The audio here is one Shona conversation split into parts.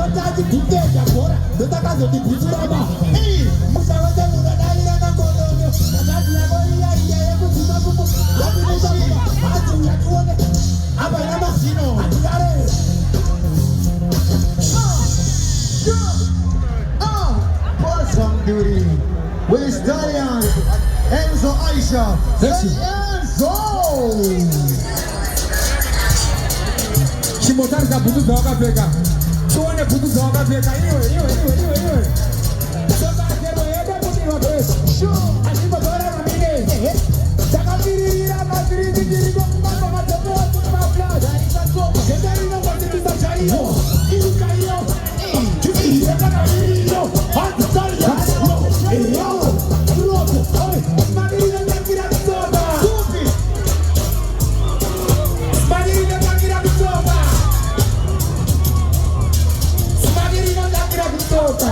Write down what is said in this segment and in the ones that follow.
vontade de ter de agora. Eu tá casando de puto na barra. Ei, muita coisa muda da ilha na colônia. A casa na boia e aí é muito babu. Já vi muita buba, a tu já tu olha. A baila macino, a tu gare. Pause from duty. With Stallion, Enzo Aisha. Enzo! Shimotar ka butu doga pega. Tuone butu doga pega. Iwe. Soba ke boyeda buti wa bes. Shu, ashimo dora mamine. Saka pirira madri dirigo mama matopo ma plaza. Ketari no wati tu sachario. Iu kaio. Chiki kana piriro. Hot Stallion. Yo. Loco. Oi, magirina takira soba. Tupi. Magirina takira soba. Magirina takira soba.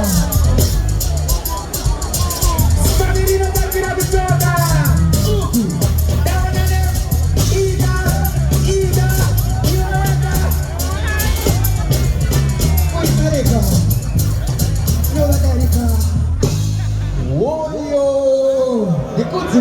Magirina takira soba. Tupi. Dawanane. Ida. Oi, Tareca. Yo, Tareca. Warrior! The good to